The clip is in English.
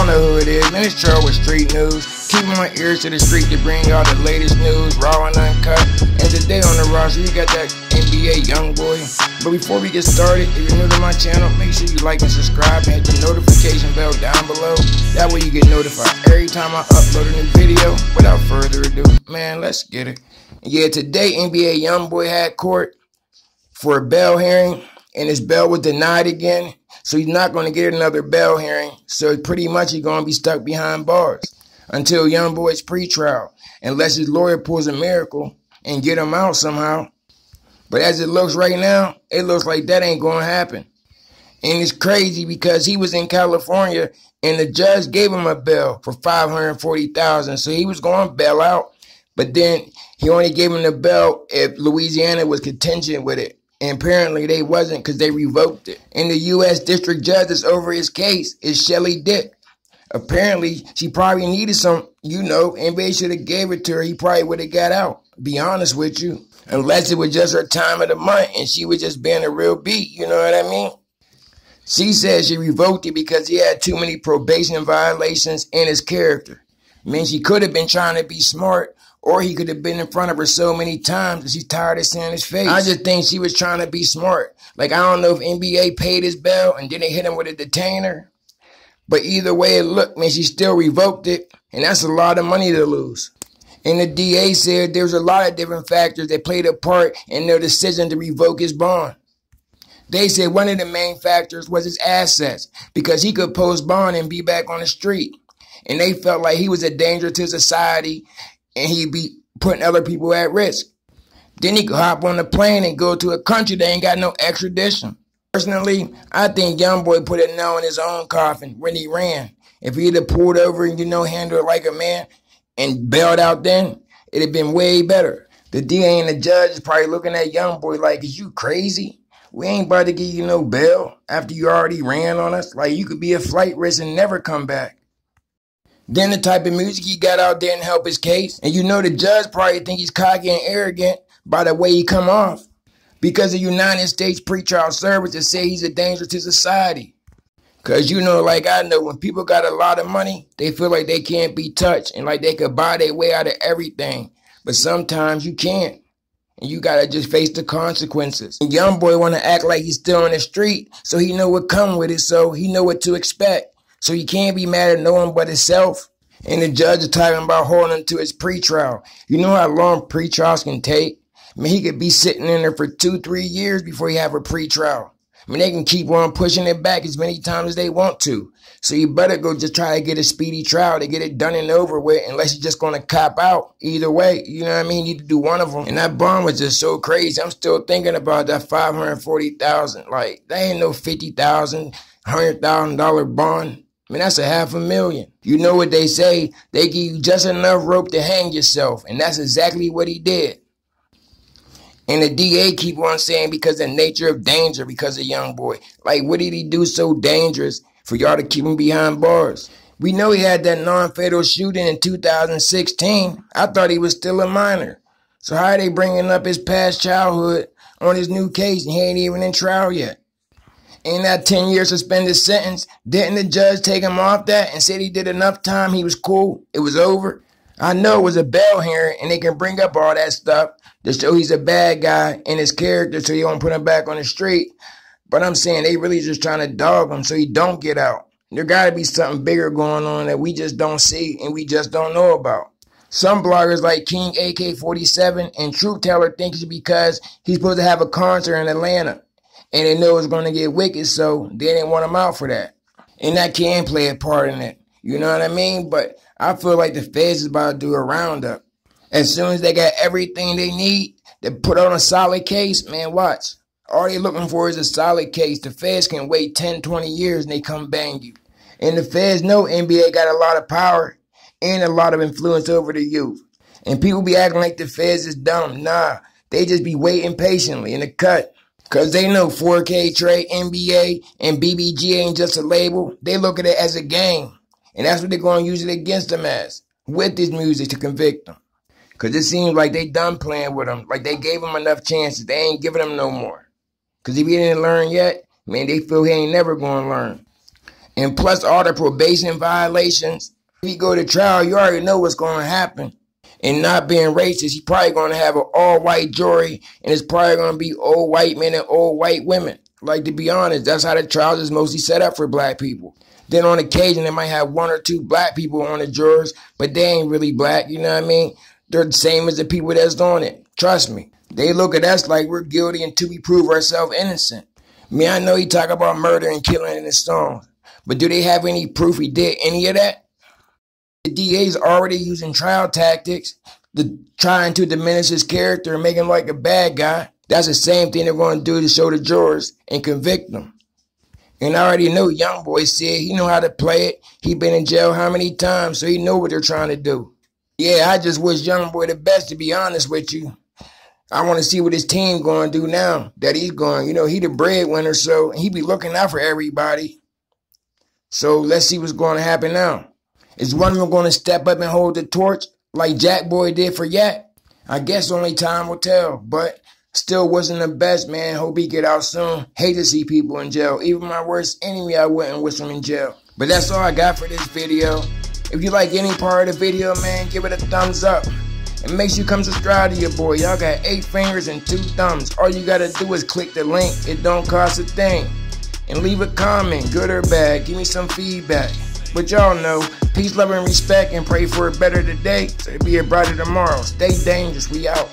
know who it is, man. It's Charles with Street News. Keeping my ears to the street to bring y'all the latest news, raw and uncut. And today on the roster, you got that NBA Youngboy. But before we get started, if you're new to my channel, make sure you like and subscribe and hit the notification bell down below. That way you get notified every time I upload a new video. Without further ado, man, let's get it. Yeah, today NBA Youngboy had court for a bail hearing, and his bail was denied again. So he's not going to get another bail hearing. So pretty much he's going to be stuck behind bars until Youngboy's pretrial, unless his lawyer pulls a miracle and get him out somehow. But as it looks right now, it looks like that ain't going to happen. And it's crazy because he was in California and the judge gave him a bail for $540,000. So he was going to bail out, but then he only gave him the bail if Louisiana was contingent with it. And apparently they wasn't because they revoked it. And the U.S. District Judge that's over his case is Shelly Dick. Apparently, she probably needed some, NBA should have gave it to her. He probably would have got out, be honest with you. Unless it was just her time of the month and she was just being a real beat, you know what I mean? She said she revoked it because he had too many probation violations in his character. I mean, she could have been trying to be smart, or he could have been in front of her so many times that she's tired of seeing his face. I just think she was trying to be smart. Like, I don't know if NBA paid his bail and then they hit him with a detainer. But either way it looked, man, she still revoked it. And that's a lot of money to lose. And the DA said there's a lot of different factors that played a part in their decision to revoke his bond. They said one of the main factors was his assets, because he could post bond and be back on the street. And they felt like he was a danger to society and he'd be putting other people at risk. Then he could hop on a plane and go to a country that ain't got no extradition. Personally, I think Youngboy put a nail in his own coffin when he ran. If he'd have pulled over and, handled it like a man and bailed out then, it'd have been way better. The DA and the judge is probably looking at Youngboy like, is you crazy? We ain't about to give you no bail after you already ran on us. Like, you could be a flight risk and never come back. Then the type of music he got out there and help his case. And the judge probably think he's cocky and arrogant by the way he come off. Because the United States pretrial services say he's a danger to society. Because like I know, when people got a lot of money, they feel like they can't be touched and like they could buy their way out of everything. But sometimes you can't. And you got to just face the consequences. And Youngboy want to act like he's still on the street, so he know what come with it, so he know what to expect. So he can't be mad at no one but himself. And the judge is talking about holding him to his pretrial. You know how long pretrials can take? I mean, he could be sitting in there for 2-3 years before he have a pretrial. I mean, they can keep on pushing it back as many times as they want to. So you better go just try to get a speedy trial to get it done and over with, unless you're just going to cop out. Either way, you know what I mean? You need to do one of them. And that bond was just so crazy. I'm still thinking about that $540,000. Like, that ain't no $50,000, $100,000 bond. I mean, that's $500,000. You know what they say? They give you just enough rope to hang yourself. And that's exactly what he did. And the DA keep on saying because of the nature of danger, because of Youngboy. Like, what did he do so dangerous for y'all to keep him behind bars? We know he had that non-fatal shooting in 2016. I thought he was still a minor. So how are they bringing up his past childhood on his new case and he ain't even in trial yet? In that 10-year suspended sentence, didn't the judge take him off that and said he did enough time, he was cool, it was over? I know it was a bail hearing and they can bring up all that stuff to show he's a bad guy in his character so you won't put him back on the street. But I'm saying they really just trying to dog him so he don't get out. There got to be something bigger going on that we just don't see and we just don't know about. Some bloggers like King AK-47 and Truth Teller think it's because he's supposed to have a concert in Atlanta. And they know it's going to get wicked, so they didn't want him out for that. And that can play a part in it. You know what I mean? But I feel like the feds is about to do a roundup. As soon as they got everything they need to put on a solid case, man, watch. All they looking for is a solid case. The feds can wait 10, 20 years and they come bang you. And the feds know NBA got a lot of power and a lot of influence over the youth. And people be acting like the feds is dumb. Nah, they just be waiting patiently in the cut. Because they know 4K Trade, NBA, and BBG ain't just a label. They look at it as a game. And that's what they're going to use it against them as, with this music to convict them. Because it seems like they done playing with him. Like they gave him enough chances. They ain't giving him no more. Because if he didn't learn yet, man, they feel he ain't never going to learn. And plus all the probation violations. If he go to trial, you already know what's going to happen. And not being racist, he probably going to have an all-white jury, and it's probably going to be old white men and old white women. Like, to be honest, that's how the trials is mostly set up for black people. Then on occasion, they might have 1 or 2 black people on the jurors, but they ain't really black, you know what I mean? They're the same as the people that's on it. Trust me. They look at us like we're guilty until we prove ourselves innocent. I know he talk about murder and killing in his songs, but do they have any proof he did any of that? The DA's already using trial tactics trying to diminish his character and make him like a bad guy. That's the same thing they're going to do to show the jurors and convict them. And I already know Youngboy said he know how to play it. He been in jail how many times, so he know what they're trying to do. Yeah, I just wish Youngboy the best, to be honest with you. I want to see what his team going to do now that he's going. You know, he the breadwinner, so he be looking out for everybody. So let's see what's going to happen now. Is one of them going to step up and hold the torch like Jack Boy did for Yak? I guess only time will tell, but still wasn't the best, man. Hope he get out soon. Hate to see people in jail. Even my worst enemy, I wouldn't wish him in jail. But that's all I got for this video. If you like any part of the video, man, give it a thumbs up. And make sure you come subscribe to your boy. Y'all got 8 fingers and 2 thumbs. All you gotta do is click the link. It don't cost a thing. And leave a comment, good or bad. Give me some feedback. But y'all know, peace, love, and respect, and pray for a better today so it'll be a brighter tomorrow. Stay dangerous. We out.